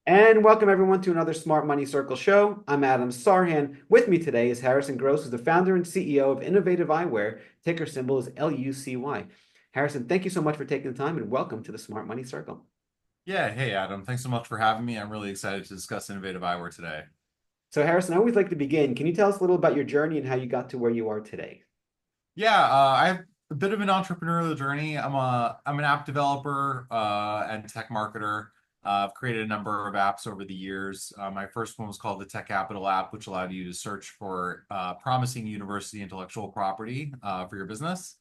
And welcome everyone to another Smart Money Circle show. I'm Adam Sarhan. With me today is Harrison Gross, who's the founder and CEO of Innovative Eyewear. Ticker symbol is LUCY. Harrison, thank you so much for taking the time and welcome to the Smart Money Circle. Yeah, hey Adam, thanks so much for having me. I'm really excited to discuss innovative eyewear today. So, Harrison, I always like to begin. Can you tell us a little about your journey and how you got to where you are today? Yeah, I have a bit of an entrepreneurial journey. I'm an app developer and tech marketer. I've created a number of apps over the years. My first one was called the Tech Capital app, which allowed you to search for promising university intellectual property for your business.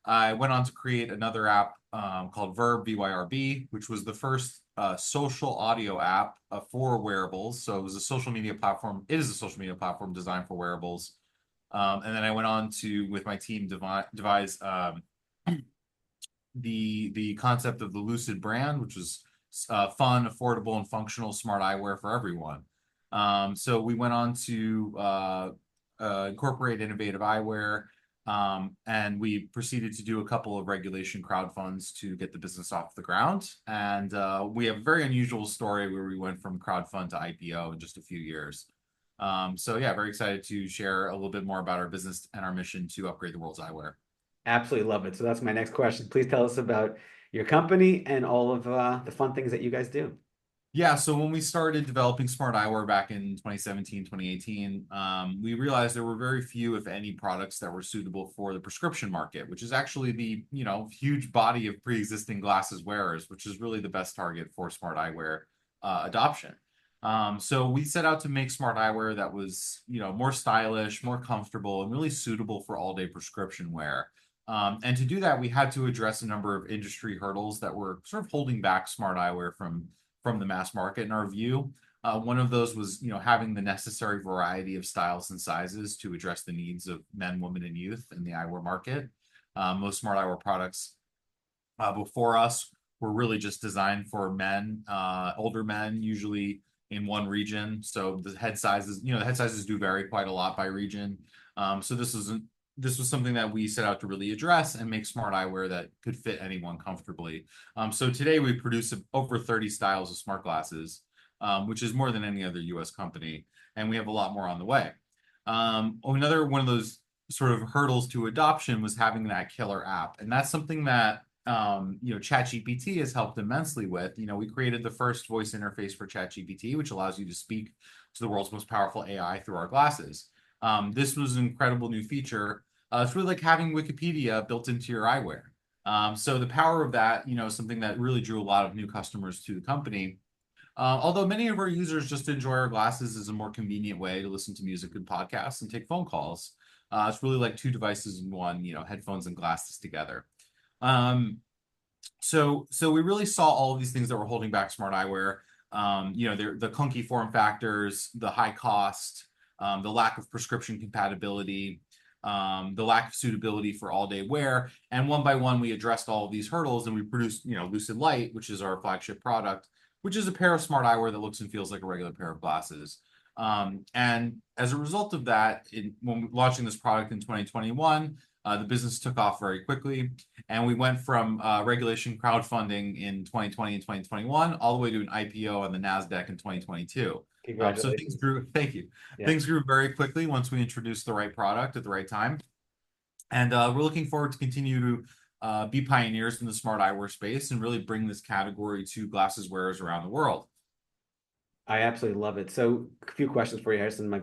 I went on to create another app called Verb, VYRB, which was the first social audio app for wearables. So it was a social media platform. It is a social media platform designed for wearables. And then I went on to, with my team, devise the concept of the Lucyd brand, which was fun, affordable, and functional smart eyewear for everyone. So we went on to incorporate innovative eyewear, and we proceeded to do a couple of regulation crowdfunds to get the business off the ground. And we have a very unusual story where we went from crowdfund to IPO in just a few years. So yeah, very excited to share a little bit more about our business and our mission to upgrade the world's eyewear. Absolutely love it. So, that's my next question. Please tell us about your company and all of the fun things that you guys do. Yeah, so when we started developing smart eyewear back in 2017, 2018, we realized there were very few, if any, products that were suitable for the prescription market, which is actually the, huge body of pre-existing glasses wearers, which is really the best target for smart eyewear adoption. So we set out to make smart eyewear that was, more stylish, more comfortable, and really suitable for all-day prescription wear. And to do that, we had to address a number of industry hurdles that were sort of holding back smart eyewear from the mass market in our view. One of those was, having the necessary variety of styles and sizes to address the needs of men, women, and youth in the eyewear market. Most smart eyewear products before us were really just designed for men, older men, usually in one region. So the head sizes do vary quite a lot by region. So this was something that we set out to really address and make smart eyewear that could fit anyone comfortably. So today we produce over 30 styles of smart glasses, which is more than any other US company, and we have a lot more on the way. Another one of those sort of hurdles to adoption was having that killer app, and that's something that ChatGPT has helped immensely with. We created the first voice interface for ChatGPT, which allows you to speak to the world's most powerful AI through our glasses. This was an incredible new feature. It's really like having Wikipedia built into your eyewear. So the power of that, is something that really drew a lot of new customers to the company. Although many of our users just enjoy our glasses as a more convenient way to listen to music and podcasts and take phone calls. It's really like two devices in one, headphones and glasses together. So we really saw all of these things that were holding back smart eyewear. The clunky form factors, the high cost, the lack of prescription compatibility, the lack of suitability for all-day wear. And one by one, we addressed all of these hurdles and we produced, Lucyd Lite, which is our flagship product, which is a pair of smart eyewear that looks and feels like a regular pair of glasses. And as a result of that, when launching this product in 2021, the business took off very quickly, and we went from regulation crowdfunding in 2020 and 2021 all the way to an IPO on the NASDAQ in 2022. So things Congratulations. grew, thank you. Yeah. Things grew very quickly once we introduced the right product at the right time. And we're looking forward to continue to be pioneers in the smart eyewear space and really bring this category to glasses wearers around the world. I absolutely love it. So, a few questions for you, Harrison. My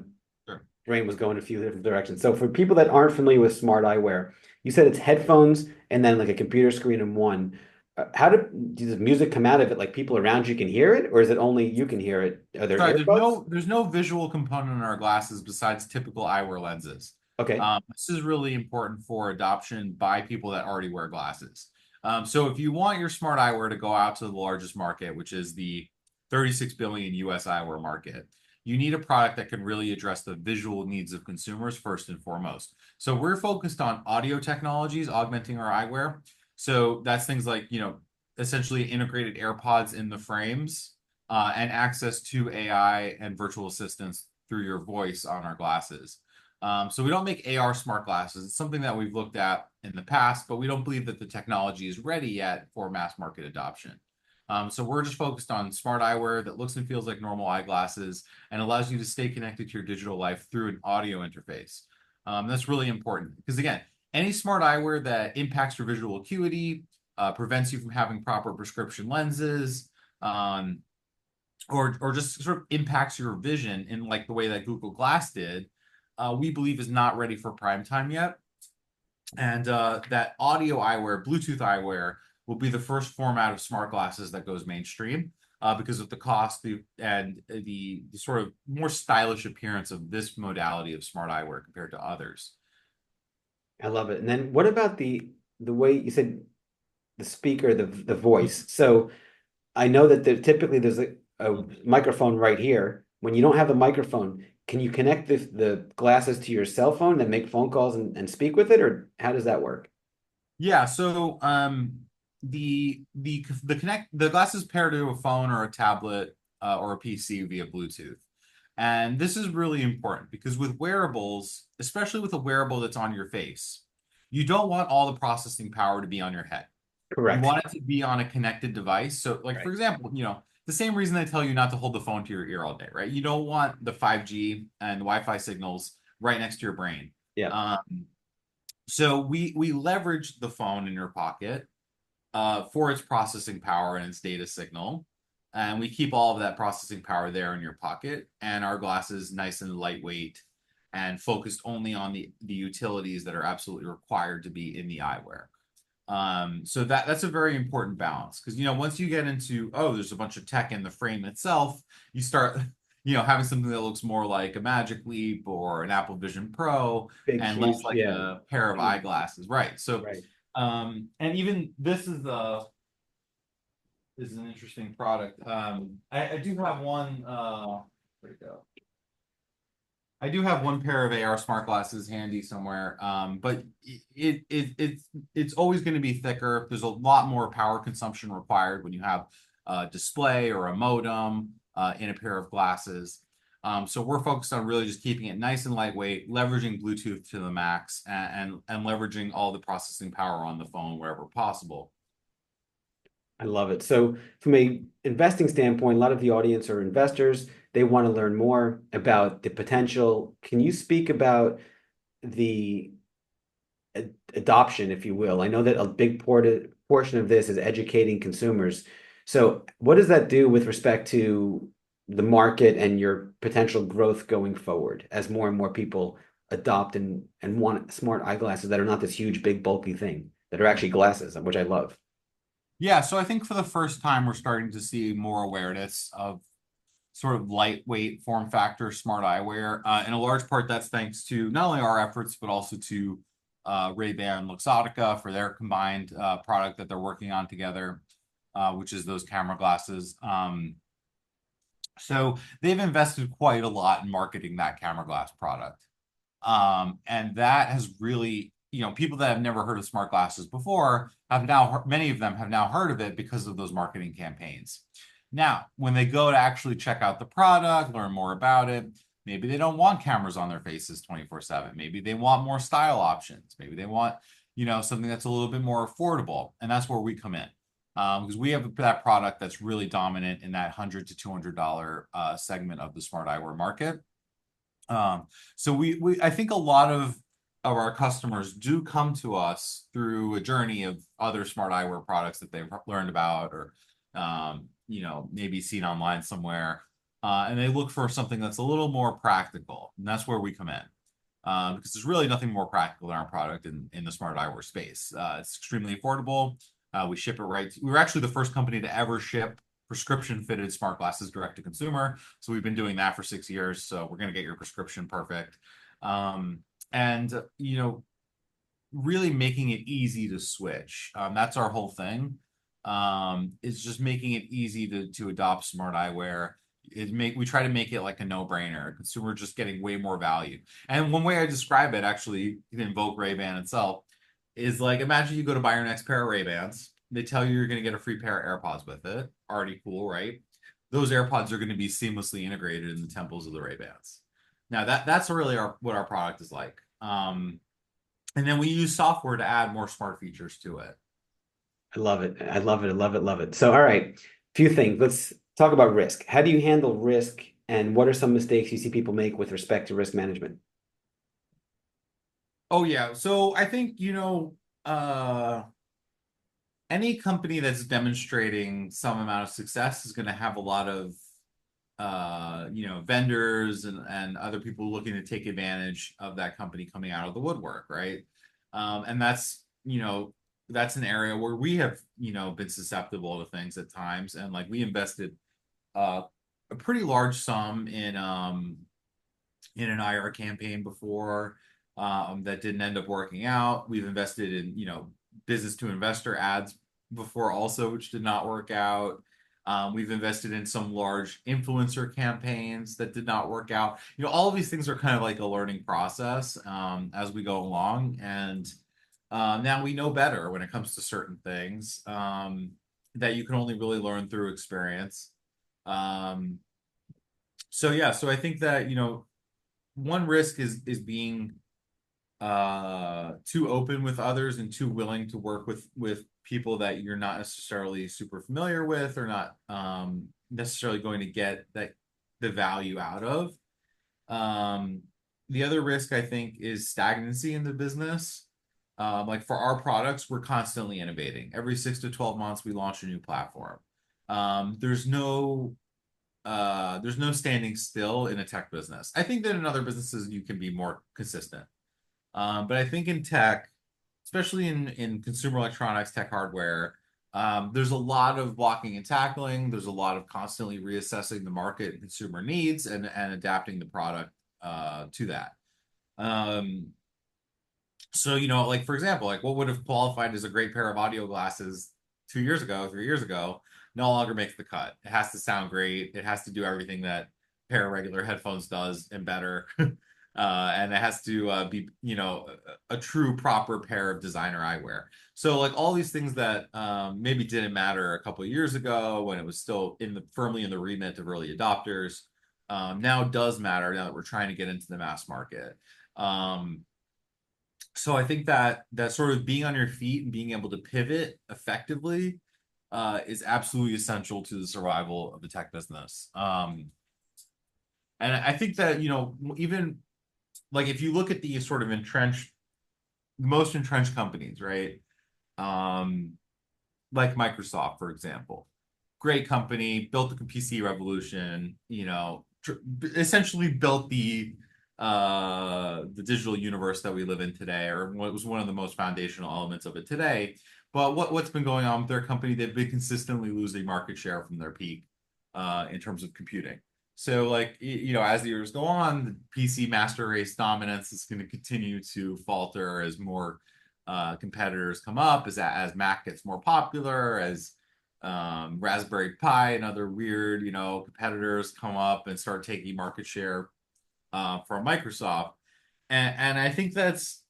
Sure. brain was going a few different directions. So, for people that aren't familiar with smart eyewear, you said it's headphones and then like a computer screen in one. Does music come out of it? Like people around you can hear it, or is it only you can hear it? Are there Sorry, there's earbuds? no visual component in our glasses besides typical eyewear lenses. Okay. This is really important for adoption by people that already wear glasses. So if you want your smart eyewear to go out to the largest market, which is the 36 billion US eyewear market, you need a product that can really address the visual needs of consumers first and foremost. So we're focused on audio technologies augmenting our eyewear. So that's things like, essentially integrated AirPods in the frames and access to AI and virtual assistants through your voice on our glasses. So we don't make AR smart glasses. It's something that we've looked at in the past, but we don't believe that the technology is ready yet for mass market adoption. So we're just focused on smart eyewear that looks and feels like normal eyeglasses and allows you to stay connected to your digital life through an audio interface. That's really important because, again, any smart eyewear that impacts your visual acuity, prevents you from having proper prescription lenses, um, or just sort of impacts your vision in like the way that Google Glass did, we believe is not ready for prime time yet. And that audio eyewear, Bluetooth eyewear, will be the first format of smart glasses that goes mainstream because of the cost and the sort of more stylish appearance of this modality of smart eyewear compared to others. I love it. And then what about the way you said the speaker, the voice? So I know that typically there's a microphone right here. When you don't have the microphone, can you connect the glasses to your cell phone and make phone calls and speak with it, or how does that work? Yeah, so the glasses pair to a phone or a tablet or a PC via Bluetooth. And this is really important because with wearables, especially with a wearable that's on your face, you don't want all the processing power to be on your head. You Correct. want it to be on a connected device. So, like for Right. example, the same reason they tell you not to hold the phone to your ear all day, right? You don't want the 5G and Wi-Fi signals right next to your brain. Yeah. Um, so we leverage the phone in your pocket for its processing power and its data signal. And we keep all of that processing power there in your pocket, and our glasses nice and lightweight and focused only on the utilities that are absolutely required to be in the eyewear. So that's a very important balance because once you get into, oh, there's a bunch of tech in the frame itself, you start having something that looks more like a Magic Leap or an Apple Vision Pro Big, and less huge, like yeah. a pair of Huge. eyeglasses, right? So Right. and even this is an interesting product. I do have one where'd it go? I do have one pair of AR smart glasses handy somewhere, but it's always going to be thicker. There's a lot more power consumption required when you have a display or a modem in a pair of glasses. So we're focused on really just keeping it nice and lightweight, leveraging Bluetooth to the max, and leveraging all the processing power on the phone wherever possible. I love it. So, from a investing standpoint, a lot of the audience are investors. They want to learn more about the potential. Can you speak about the adoption, if you will? I know that a big portion of this is educating consumers. So, what does that do with respect to the market and your potential growth going forward as more and more people adopt and want smart eyeglasses that are not this huge, big, bulky thing, that are actually glasses, which I love. Yeah, so I think for the first time, we're starting to see more awareness of sort of lightweight form factor smart eyewear. In a large part, that's thanks to not only our efforts, but also to Ray-Ban Luxottica for their combined product that they're working on together, which is those camera glasses. So they've invested quite a lot in marketing that camera glass product. And that has really, people that have never heard of smart glasses before have now, many of them have now heard of it because of those marketing campaigns. Now, when they go to actually check out the product, learn more about it, maybe they don't want cameras on their faces 24/7. Maybe they want more style options. Maybe they want, something that's a little bit more affordable. And that's where we come in. Because we have that product that's really dominant in that $100 to $200 segment of the smart eyewear market. So I think a lot of our customers do come to us through a journey of other smart eyewear products that they've learned about or maybe seen online somewhere. And they look for something that's a little more practical. And that's where we come in. Because there's really nothing more practical than our product in the smart eyewear space. It's extremely affordable. We ship it we were actually the first company to ever ship prescription fitted smart glasses direct to consumer. So we've been doing that for 6 years. So we're going to get your prescription perfect. And really making it easy to switch. That's our whole thing. It's just making it easy to adopt smart eyewear. We try to make it like a no-brainer. Consumer just getting way more value. And one way I describe it, actually, to invoke Ray-Ban itself, is like imagine you go to buy your next pair of Ray-Bans. They tell you you're going to get a free pair of AirPods with it. Already cool, right? Those AirPods are going to be seamlessly integrated in the temples of the Ray-Bans. Now that's really what our product is like. And then we use software to add more smart features to it. I love it. I love it. I love it. Love it. So, all right. Few things. Let's talk about risk. How do you handle risk, and what are some mistakes you see people make with respect to risk management? Oh yeah. So I think, any company that's demonstrating some amount of success is going to have a lot of vendors and other people looking to take advantage of that company coming out of the woodwork, right? And that's an area where we have, been susceptible to things at times. And like we invested uh, a pretty large sum in an IR campaign before that didn't end up working out. We've invested in, business to investor ads before also, which did not work out. We've invested in some large influencer campaigns that did not work out. All of these things are kind of like a learning process as we go along. And now we know better when it comes to certain things that you can only really learn through experience. Um, so yeah, so I think that, one risk is being too open with others and too willing to work with people that you're not necessarily super familiar with or not necessarily going to get the value out of. Um, the other risk I think is stagnancy in the business. Like for our products, we're constantly innovating. Every 6 to 12 months, we launch a new platform. Um, there's no there's no standing still in a tech business. I think that in other businesses you can be more consistent. But I think in tech, especially in consumer electronics, tech hardware, there's a lot of blocking and tackling. There's a lot of constantly reassessing the market and consumer needs and adapting the product to that. Um, so, like for example, like what would have qualified as a great pair of audio glasses 2 years ago, 3 years ago, no longer makes the cut. It has to sound great. It has to do everything that a pair of regular headphones does and better. And it has to be, a true proper pair of designer eyewear. So like all these things that maybe didn't matter a couple of years ago when it was still firmly in the remit of early adopters, now does matter now that we're trying to get into the mass market. Um, so I think that sort of being on your feet and being able to pivot effectively is absolutely essential to the survival of the tech business. And I think that, even like if you look at the sort of most entrenched companies, right? Um, like Microsoft, for example, great company, built the PC revolution, essentially built the digital universe that we live in today, or what was one of the most foundational elements of it today. But what's been going on with their company? They've been consistently losing market share from their peak in terms of computing. So, like, as the years go on, the PC master race dominance is going to continue to falter as more competitors come up, as Mac gets more popular, as Raspberry Pi and other weird, competitors come up and start taking market share from Microsoft. And I think that's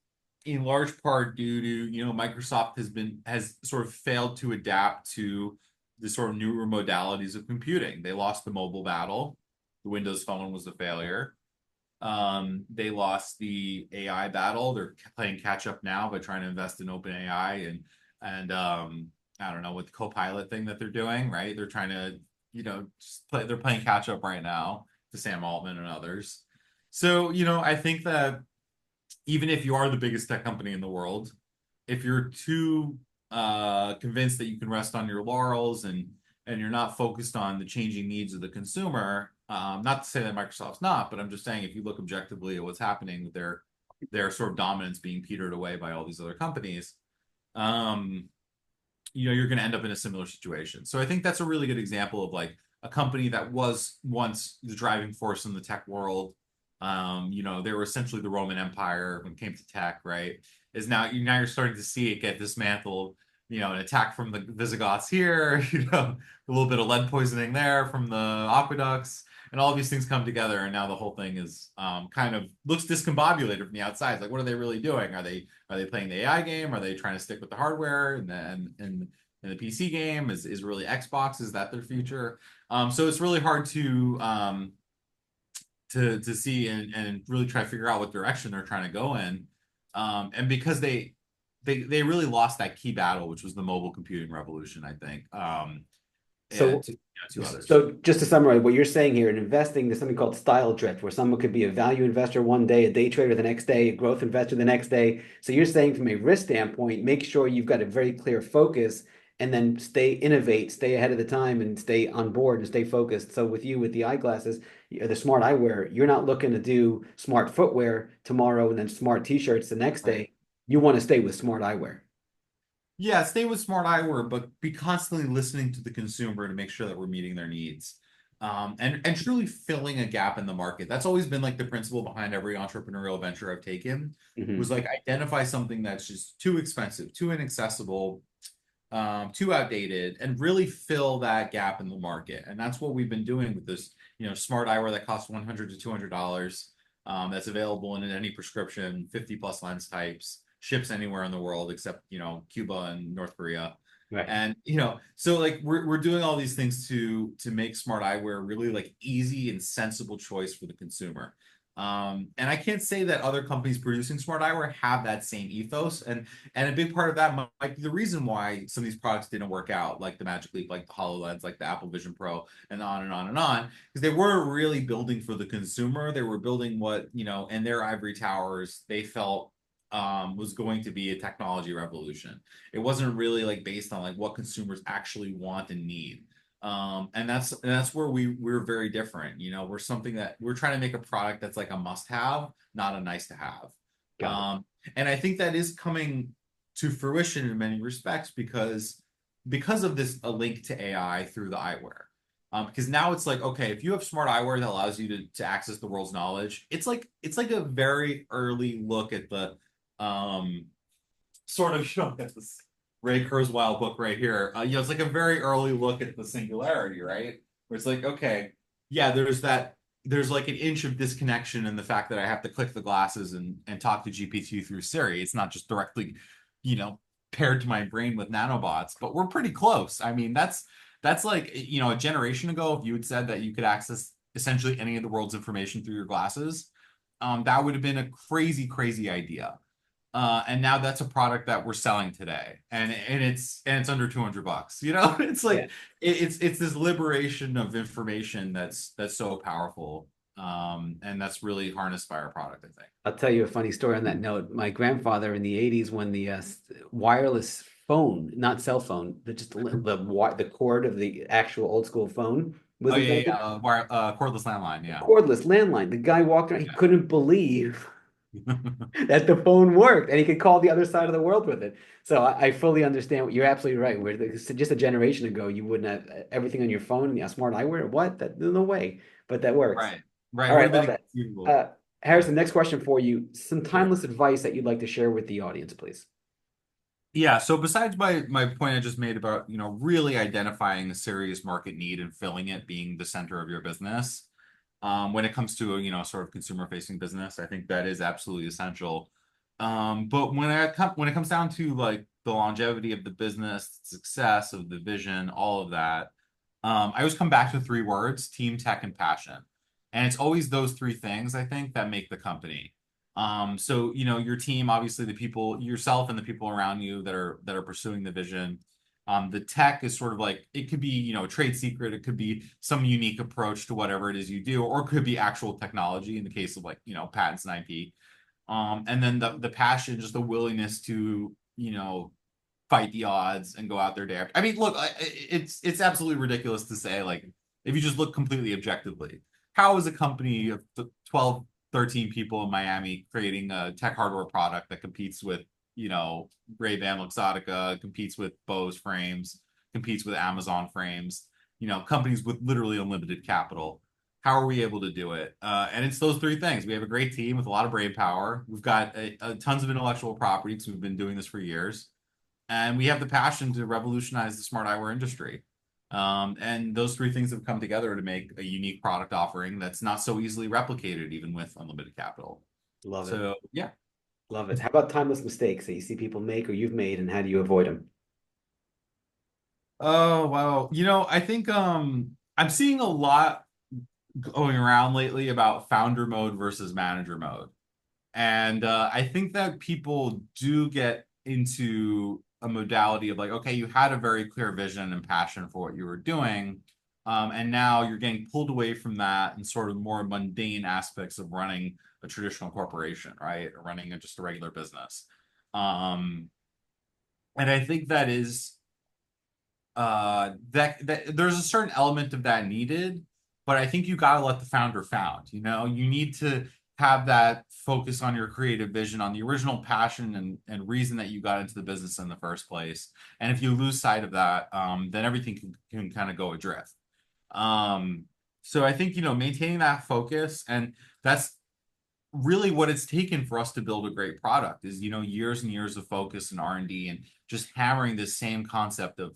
in large part due to, Microsoft has sort of failed to adapt to the sort of newer modalities of computing. They lost the mobile battle. The Windows Phone was a failure. They lost the AI battle. They're playing catch up now by trying to invest in OpenAI and I don't know what the Copilot thing that they're doing, right? They're trying to, they're playing catch up right now to Sam Altman and others. So, I think that even if you are the biggest tech company in the world, if you're too convinced that you can rest on your laurels and you're not focused on the changing needs of the consumer, not to say that Microsoft's not, but I'm just saying if you look objectively at what's happening with their sort of dominance being petered away by all these other companies, um, you're going to end up in a similar situation. So I think that's a really good example of like a company that was once the driving force in the tech world. They were essentially the Roman Empire when it came to tech, right? Is now you're starting to see it get dismantled. An attack from the Visigoths here, a little bit of lead poisoning there from the aqueducts, and all of these things come together, and now the whole thing is kind of looks discombobulated from the outside. It's like, what are they really doing? Are they playing the AI game? Are they trying to stick with the hardware and the PC game? Is really Xbox? Is that their future? So it's really hard to see and really try to figure out what direction they're trying to go in. And because they really lost that key battle, which was the mobile computing revolution, I think. So, to others. so just to summarize, what you're saying here in investing, there's something called style drift, where someone could be a value investor one day, a day trader the next day, a growth investor the next day. So you're saying from a risk standpoint, make sure you've got a very clear focus and then innovate, stay ahead of the time and stay on board and stay focused. So with you, with the eyeglasses, the smart eyewear, you're not looking to do smart footwear tomorrow and then smart t-shirts the next Right. day. You want to stay with smart eyewear. Yeah, stay with smart eyewear, but be constantly listening to the consumer to make sure that we're meeting their needs. And truly filling a gap in the market. That's always been like the principle behind every entrepreneurial venture I've taken, was Mhm. like identify something that's just too expensive, too inaccessible, too outdated, and really fill that gap in the market. And that's what we've been doing with this, smart eyewear that costs $100 to $200, that's available in any prescription, 50 plus lens types, ships anywhere in the world except, Cuba and North Korea. Right. And so like we're doing all these things to make smart eyewear really like easy and sensible choice for the consumer. And I can't say that other companies producing smart eyewear have that same ethos. And a big part of that might be the reason why some of these products didn't work out, like the Magic Leap, like the HoloLens, like the Apple Vision Pro, and on and on and on, because they weren't really building for the consumer. They were building what, in their ivory towers, they felt was going to be a technology revolution. It wasn't really like based on like what consumers actually want and need. And that's where we're very different. We're something that we're trying to make a product that's like a must-have, not a nice to have. Got it. And I think that is coming to fruition in many respects because of this a link to AI through the eyewear. Because now it's like, okay, if you have smart eyewear that allows you to access the world's knowledge, it's like a very early look at the sort of this Ray Kurzweil book right here. It's like a very early look at the singularity, right? Where it's like, okay, yeah, there's like an inch of disconnection in the fact that I have to click the glasses and talk to GPT through Siri. It's not just directly, you know, paired to my brain with nanobots, but we're pretty close. I mean, that's like, a generation ago, if you had said that you could access essentially any of the world's information through your glasses, that would have been a crazy, crazy idea. And now that's a product that we're selling today, and it's under $200. It's Yeah. like it's this liberation of information that's so powerful, and that's really harnessed by our product, I think. I'll tell you a funny story on that note. My grandfather in the 80s, when the wireless phone, not cell phone, the cord of the actual old school phone was Oh yeah, yeah, invented, cordless landline, yeah. cordless landline. The guy walked around, he couldn't believe that the phone worked and he could call the other side of the world with it. So I fully understand what you're absolutely right. Where just a generation ago, you wouldn't have everything on your phone and a smart eyewear. What? No way. But that works. Right, right. All Would right, have been love that. inconceivable. Yeah, Harrison, next question for you. Some sure. timeless advice that you'd like to share with the audience, please. Yeah, so besides my point I just made about, really identifying a serious market need and filling it being the center of your business, when it comes to a, sort of consumer facing business, I think that is absolutely essential. But when it comes down to like the longevity of the business, success of the vision, all of that, I always come back to three words: team, tech, and passion. And it's always those three things, I think, that make the company. So your team, obviously the people, yourself and the people around you that are pursuing the vision. The tech is sort of like it could be, a trade secret, it could be some unique approach to whatever it is you do, or it could be actual technology in the case of like, patents and IP. And then the passion, just the willingness to, fight the odds and go out there day after. I mean, look, it's absolutely ridiculous to say like if you just look completely objectively, how is a company of 12, 13 people in Miami creating a tech hardware product that competes with, Ray-Ban Luxottica, competes with Bose frames, competes with Amazon frames, companies with literally unlimited capital. How are we able to do it? And it's those three things. We have a great team with a lot of brain power. We've got tons of intellectual property because we've been doing this for years, and we have the passion to revolutionize the smart eyewear industry. And those three things have come together to make a unique product offering that's not so easily replicated, even with unlimited capital. Love it. So yeah. Love it. How about timeless mistakes that you see people make or you've made, and how do you avoid them? Oh wow. I think I'm seeing a lot going around lately about founder mode versus manager mode. And I think that people do get into a modality of like, okay, you had a very clear vision and passion for what you were doing. And now you're getting pulled away from that and sort of more mundane aspects of running a traditional corporation, right? Or running just a regular business. Um, and I think that is that there's a certain element of that needed, but I think you got to let the founder found, you need to have that focus on your creative vision, on the original passion and reason that you got into the business in the first place. And if you lose sight of that, then everything can kind of go adrift. Um, so I think, maintaining that focus, and that's really what it's taken for us to build a great product is, years and years of focus and R&D and just hammering this same concept of,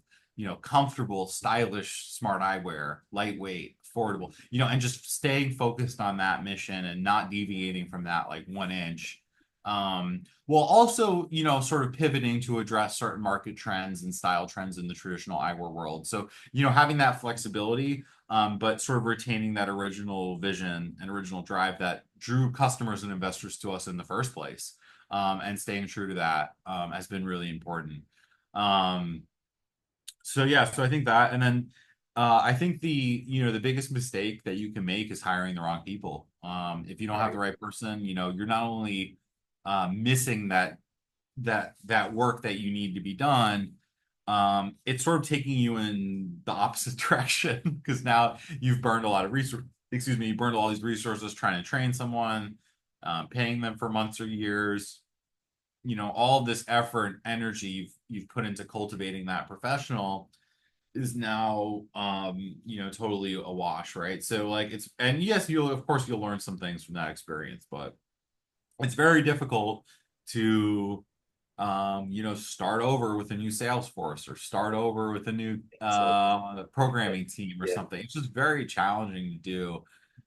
comfortable, stylish, smart eyewear, lightweight, affordable, and just staying focused on that mission and not deviating from that like 1 inch. While also, sort of pivoting to address certain market trends and style trends in the traditional eyewear world. So, having that flexibility, but sort of retaining that original vision and original drive that drew customers and investors to us in the first place, and staying true to that, has been really important. Um, so yeah, so I think that, and then I think the biggest mistake that you can make is hiring the wrong people. If you don't have the Right. right person, you're not only missing that work that you need to be done, it's sort of taking you in the opposite direction because now you've burned a lot of resources. Excuse me, you burned all these resources trying to train someone, paying them for months or years. All this effort, energy you've put into cultivating that professional is now totally a wash, right? So like and yes, you'll learn some things from that experience, but it's very difficult to start over with a new sales force or start over with a new So, programming team or yeah. something. It's just very challenging to do.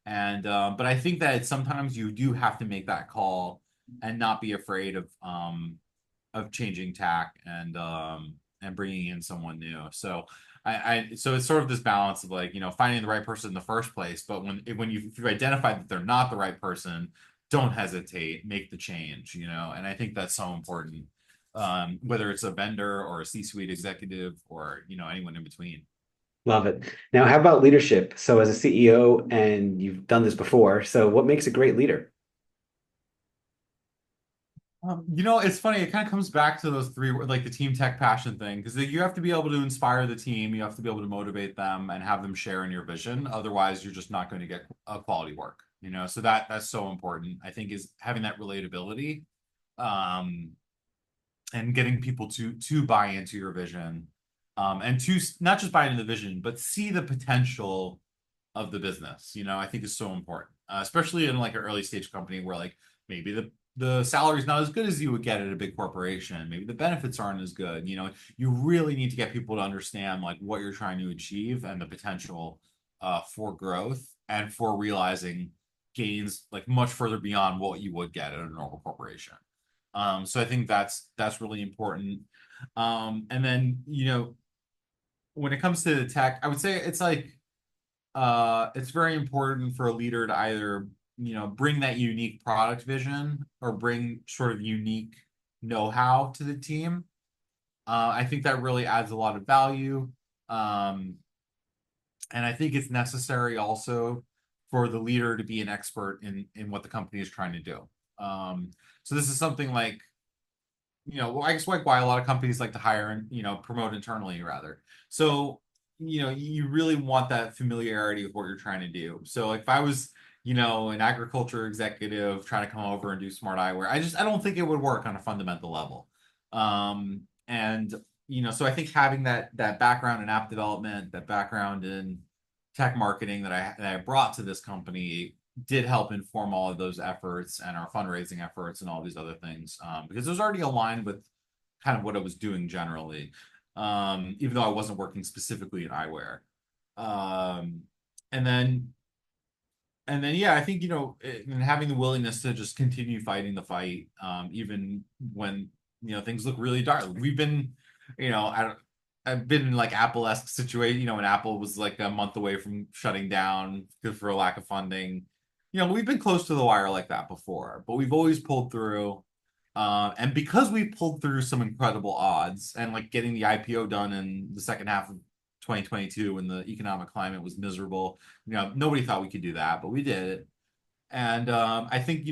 And but I think that sometimes you do have to make that call and not be afraid of changing tack and bringing in someone new. So so it's sort of this balance of like, finding the right person in the first place, but if you identify that they're not the right person, don't hesitate, make the change, and I think that's so important, whether it's a vendor or a C-suite executive or, anyone in between. Love it. Now, how about leadership? So, as a CEO, and you've done this before, so what makes a great leader? It's funny. It kind of comes back to those three, like the team tech passion thing, because you have to be able to inspire the team. You have to be able to motivate them and have them share in your vision. Otherwise, you're just not going to get a quality work. So that's so important. I think is having that relatability, um, and getting people to buy into your vision, and to not just buy into the vision, but see the potential of the business, I think is so important, especially in like an early stage company where like maybe the salary is not as good as you would get at a big corporation. Maybe the benefits aren't as good. You really need to get people to understand like what you're trying to achieve and the potential for growth and for realizing gains like much further beyond what you would get at a normal corporation. So I think that's really important. And then, when it comes to the tech, I would say it's very important for a leader to either, bring that unique product vision or bring sort of unique know-how to the team. I think that really adds a lot of value. Um, and I think it's necessary also for the leader to be an expert in what the company is trying to do. So this is something like, well, I guess like why a lot of companies like to hire and, promote internally rather. So, you really want that familiarity with what you're trying to do. So like if I was, an agriculture executive trying to come over and do smart eyewear, I don't think it would work on a fundamental level. And so I think having that background in app development, that background in tech marketing that I brought to this company did help inform all of those efforts and our fundraising efforts and all these other things, because it was already aligned with kind of what I was doing generally, even though I wasn't working specifically in eyewear. Um, and then yeah, I think and having the willingness to just continue fighting the fight, even when things look really dark. We've been, I've been in like Apple-esque situation, when Apple was like a month away from shutting down for a lack of funding. We've been close to the wire like that before, but we've always pulled through. And because we pulled through some incredible odds and like getting the IPO done in the second half of 2022 when the economic climate was miserable, nobody thought we could do that, but we did it. And I think,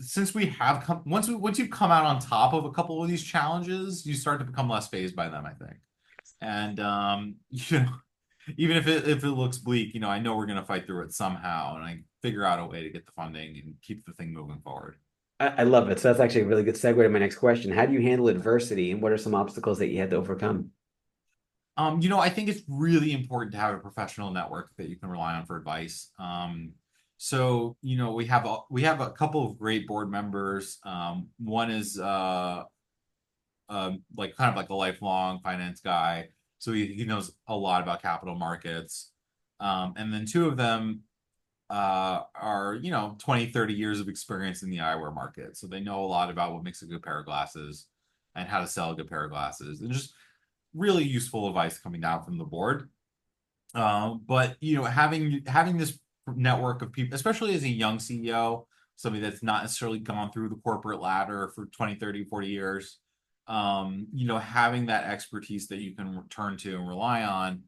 since we have come once you've come out on top of a couple of these challenges, you start to become less fazed by them, I think. And even if it looks bleak, I know we're gonna fight through it somehow, and I figure out a way to get the funding and keep the thing moving forward. I love it. So that's actually a really good segue to my next question. How do you handle adversity, and what are some obstacles that you had to overcome? I think it's really important to have a professional network that you can rely on for advice. So, we have a couple of great board members. One is like kind of like a lifelong finance guy, so he knows a lot about capital markets. And then two of them are 20, 30 years of experience in the eyewear market, so they know a lot about what makes a good pair of glasses and how to sell a good pair of glasses, and just really useful advice coming down from the board. But having this network of people, especially as a young CEO, somebody that's not necessarily gone through the corporate ladder for 20, 30, 40 years, having that expertise that you can turn to and rely on,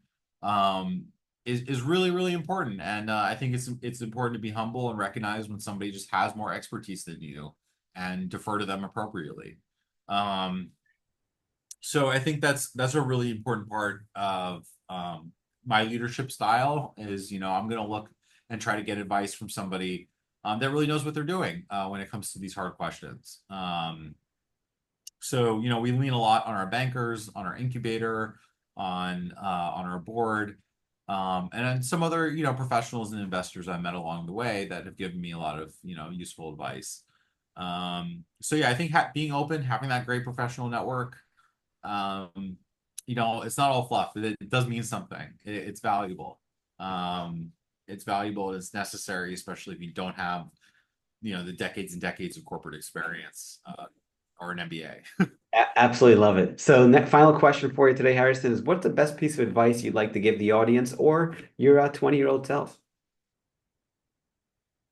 is really, really important. And I think it's important to be humble and recognize when somebody just has more expertise than you and defer to them appropriately. Um, so I think that's a really important part of my leadership style is, I'm going to look and try to get advice from somebody that really knows what they're doing when it comes to these hard questions. So, we lean a lot on our bankers, on our incubator, on our board, and then some other, professionals and investors I met along the way that have given me a lot of, useful advice. So yeah, I think being open, having that great professional network, um, it's not all fluff. It does mean something. It's valuable. Um, it's valuable and it's necessary, especially if you don't have, the decades and decades of corporate experience, or an MBA. Absolutely love it. So, final question for you today, Harrison, is what's the best piece of advice you'd like to give the audience or your 20-year-old self?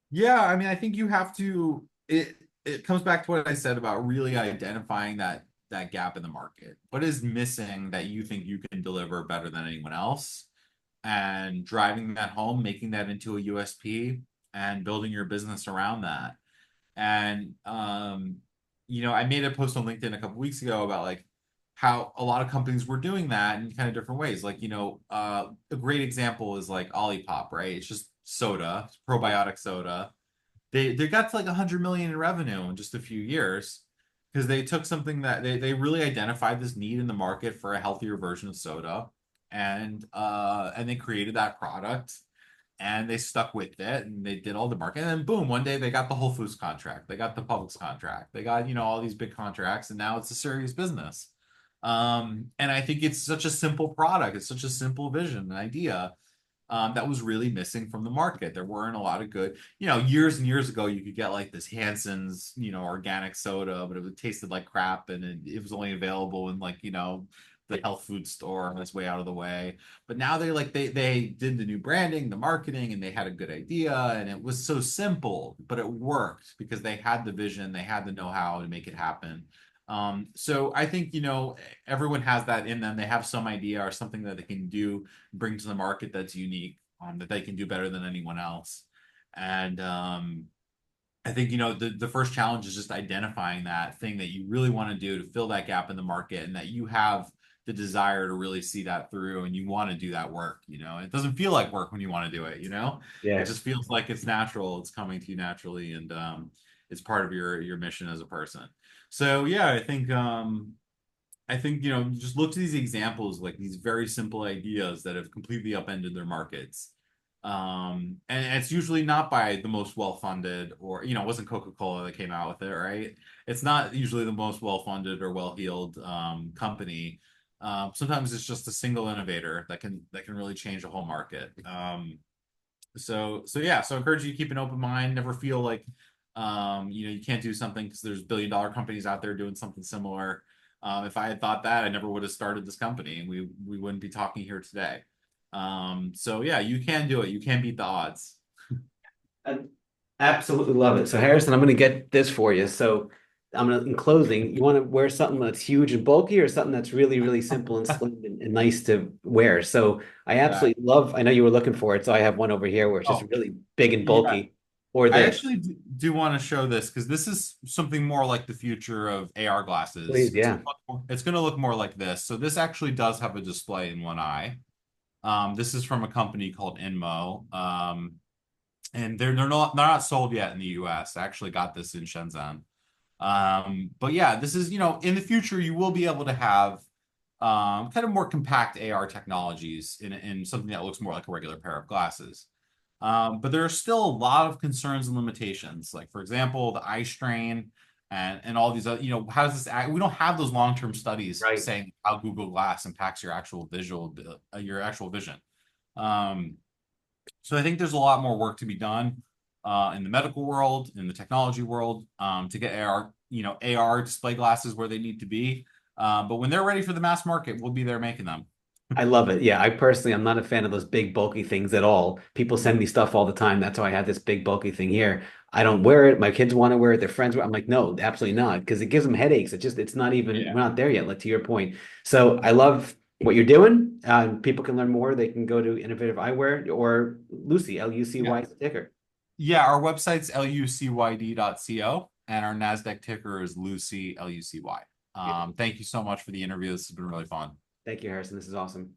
Yeah, I mean, I think you have to, it comes back to what I said about really identifying that gap in the market. What is missing that you think you can deliver better than anyone else? And driving that home, making that into a USP and building your business around that. And I made a post on LinkedIn a couple weeks ago about like how a lot of companies were doing that in kind of different ways. Like, a great example is like Olipop, right? It's just soda, it's probiotic soda. They got to like 100 million in revenue in just a few years because they took something that they really identified this need in the market for a healthier version of soda, and they created that product and they stuck with it and they did all the marketing, and then boom, one day they got the Whole Foods contract, they got the Publix contract, they got all these big contracts, and now it's a serious business. And I think it's such a simple product, it's such a simple vision and idea, that was really missing from the market. There weren't a lot of good, years and years ago, you could get like this Hanson's, organic soda, but it tasted like crap, and it was only available in like, the health food store on its way out of the way. But now they did the new branding, the marketing, and they had a good idea, and it was so simple, but it worked because they had the vision, they had the know-how to make it happen. So I think, everyone has that in them. They have some idea or something that they can do, bring to the market that's unique, that they can do better than anyone else. And I think, the first challenge is just identifying that thing that you really want to do to fill that gap in the market, and that you have the desire to really see that through, and you want to do that work. It doesn't feel like work when you want to do it. It Yeah. just feels like it's natural, it's coming to you naturally, and it's part of your mission as a person. So yeah, I think you just look to these examples, like these very simple ideas that have completely upended their markets. And it's usually not by the most well-funded, or it wasn't Coca-Cola that came out with it, right? It's not usually the most well-funded or well-heeled company. Sometimes it's just a single innovator that can really change a whole market. So yeah, so I encourage you to keep an open mind, never feel like you can't do something because there's billion-dollar companies out there doing something similar. If I had thought that, I never would have started this company, and we wouldn't be talking here today. So yeah, you can do it. You can beat the odds. I absolutely love it. So, Harrison, I'm going to get this for you. So, in closing, you want to wear something that's huge and bulky or something that's really, really simple and slim and nice to wear. So I Exactly. absolutely love, I know you were looking for it. So I have one over here where it's just Oh, really big and yeah. bulky, or I this. actually do want to show this because this is something more like the future of AR glasses. Please, yeah. It's going to look more like this. So this actually does have a display in one eye. This is from a company called Inmo. And they're not sold yet in the US. I actually got this in Shenzhen. But yeah, this is, in the future, you will be able to have kind of more compact AR technologies in something that looks more like a regular pair of glasses. But there are still a lot of concerns and limitations. Like, for example, the eye strain and all these other, how does this act? We don't have those long-term studies Right. saying how Google Glass impacts your actual vision. Um, so I think there's a lot more work to be done in the medical world, in the technology world, to get AR display glasses where they need to be. But when they're ready for the mass market, we'll be there making them. I love it. Yeah, I personally, I'm not a fan of those big bulky things at all. People send me stuff all the time. That's why I have this big bulky thing here. I don't wear it. My kids want to wear it. Their friends wear it. I'm like, no, absolutely not, because it gives them headaches. It's not even, Yeah. we're not there yet, like to your point. So I love what you're doing. People can learn more. They can go to Innovative Eyewear or Lucy, Yeah. Lucy ticker. Yeah, our website's lucyd.co and our NASDAQ ticker is Lucy, LUCY. Beautiful. Thank you so much for the interview. This has been really fun. Thank you, Harrison. This is awesome.